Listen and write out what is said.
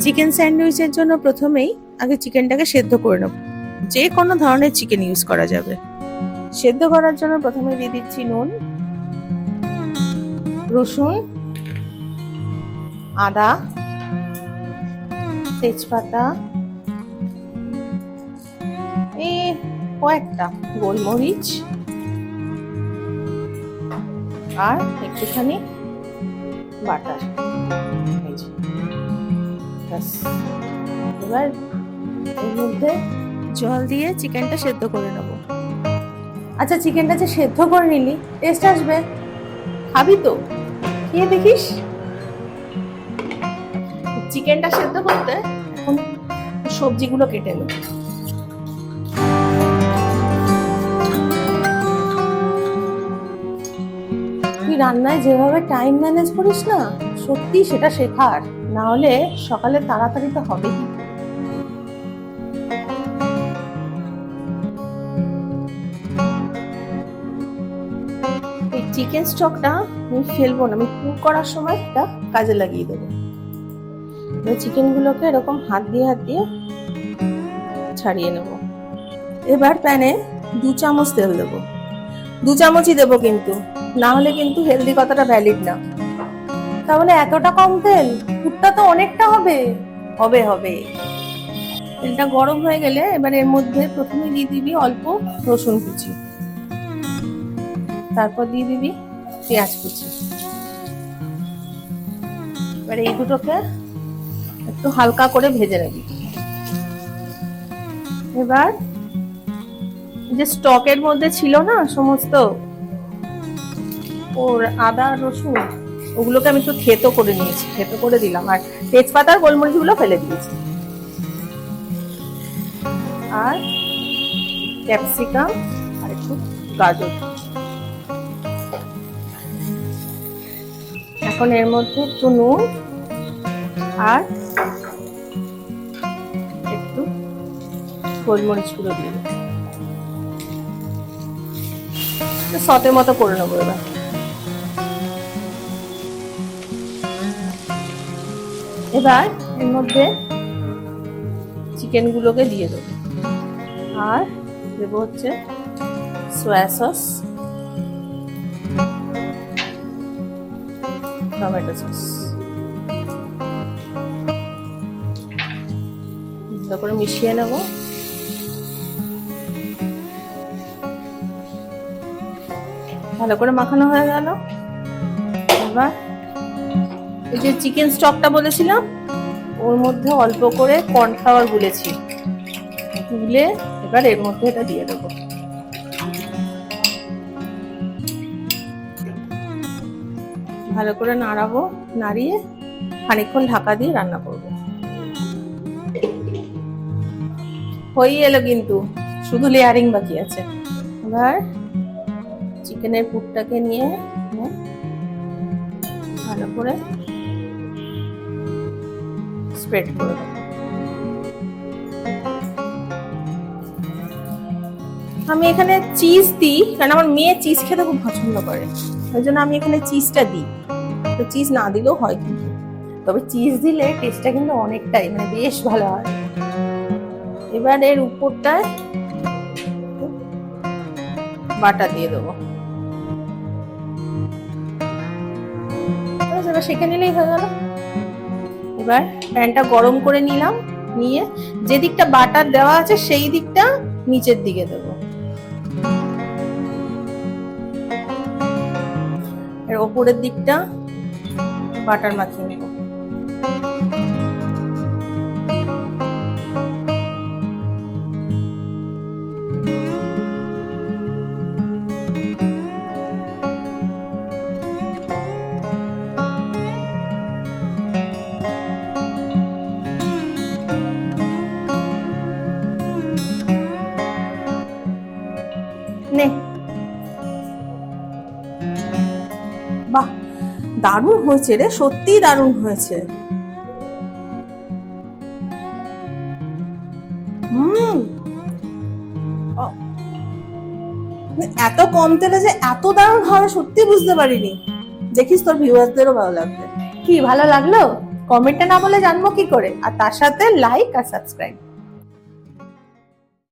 Chicken স্যান্ডউইচের জন্য প্রথমেই আগে চিকেনটাকে সেদ্ধ করে নেব। যে কোনো ধরনের চিকেন ইউজ করা যাবে। সেদ্ধ করার জন্য প্রথমে দিয়ে দিচ্ছি নুন, রসুন, আদা, তেজপাতা, এই কয়েকটা গোলমরিচ আর একটুখানি বাটার। এবার এর মধ্যে জল দিয়ে চিকেনটা সেদ্ধ করে নেব। আচ্ছা, চিকেনটা যে সেদ্ধ করে নিলি, টেস্ট আসবে, খাবি তো? খেয়ে দেখিস। চিকেনটা সেদ্ধ করতে এখন সবজিগুলো কেটে নেব। তুই রান্নায় যেভাবে টাইম ম্যানেজ করিস না, সত্যি সেটা শেখার, না হলে সকালে তাড়াতাড়ি তো হবে কি। এই চিকেন স্টকটা আমি ফেলবো না, আমি কুক করার সময় এটা কাজে লাগিয়ে দেবো। চিকেন গুলোকে এরকম হাত দিয়ে ছাড়িয়ে নেব। এবার প্যানে 2 চামচ তেল দেবো। 2 চামচই দেবো কিন্তু, না হলে কিন্তু হেলদি কথাটা ভ্যালিড না। তাহলে এতটা কম তেল? কুকটা তো অনেকটা হবে। হবে হবে। তেলটা গরম হয়ে গেলে এবার এর মধ্যে প্রথমে দিয়ে দিবি অল্প রসুন কুচি, তারপর দিয়ে দিবি পেঁয়াজ কুচি। এবার এই দুটোকে একটু হালকা করে ভেজে নেবি। এবার যে স্টকের মধ্যে ছিল না সমস্ত ওর আদা রসুন, ওগুলোকে আমি একটু থেতো করে নিয়েছি, থেতো করে দিলাম, আর তেজপাতা আর গোলমরিচ গুলো ফেলে দিয়েছি, আর ক্যাপসিকাম আর একটু গাজর। এখন এর মধ্যে একটু নুন আর একটু গোলমরিচ গুঁড়ো দিয়ে সতের মতো করে নেবো। এবার এর মধ্যে চিকেন গুলোকে দিয়ে দেবো, আর দেবো হচ্ছে সয়া সস, টমেটো সস, ভালো করে মিশিয়ে নেব। ভালো করে মাখানো হয়ে গেল। এবার এই যে চিকেন স্টকটা বলেছিলাম, ওর মধ্যে অল্প করে কর্নফ্লাওয়ার গুলেছি, গুলে এবার এর মধ্যে এটা দিয়ে দেবো। ভালো করে নাড়াবো, নাড়িয়ে খানিকক্ষণ ঢাকা দিয়ে রান্না করবো। হয়ে এলো কিন্তু, শুধু লেয়ারিং বাকি আছে। এবার চিকেনের পুরটাকে নিয়ে ভালো করে স্প্রেড করে দেবো। আমি এখানে চিজ দিই, কারণ আমার মেয়ে চিজ খেতে খুব পছন্দ করে, ওই জন্য আমি এখানে চিজটা দিই। তো চিজ না দিলেও হয় কিন্তু, তবে চিজ দিলে টেস্টটা কিন্তু অনেকটাই মানে বেশ ভালো হয়। এবার এর উপরটায় বাটার দিয়ে দেবো। এবার সেঁকে নিলেই হয়ে গেল। এবার প্যানটা গরম করে নিলাম, নিয়ে যে দিকটা বাটার দেওয়া আছে সেই দিকটা নিচের দিকে দেবো, আর ওপরের দিকটা বাটার মাখিয়ে নেব। নে, বাহ, দারুণ হয়েছে রে, সত্যি দারুণ হয়েছে। এত কম তেলে যে এত দারুণ হবে সত্যি বুঝতে পারিনি। দেখিস তোর ভিউয়ারদেরও ভালো লাগবে। কি ভালো লাগলো? কমেন্টে না বলে জানবো কি করে? আর তার সাথে লাইক আর সাবস্ক্রাইব।